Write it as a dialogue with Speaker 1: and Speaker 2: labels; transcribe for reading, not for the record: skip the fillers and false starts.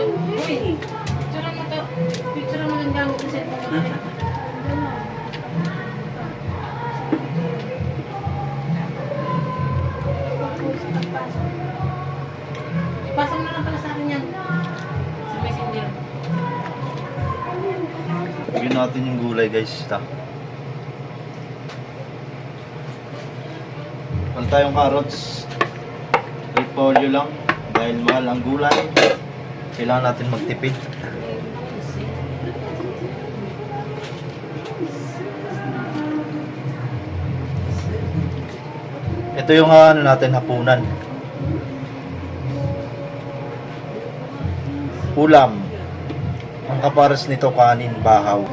Speaker 1: Uy, picture mo to. Picture mo ng gamit ng cellphone mo. Ipasa mo na lang pala sa akin yan. Sa messenger.
Speaker 2: Bigyan natin yung gulay guys. Wala tayong carrots. Repolyo lang. Dahil mahal ang gulay. Kailangan natin magtipid. Ito yung ano natin, hapunan. Ulam. Ang kapares nito kanin, bahaw.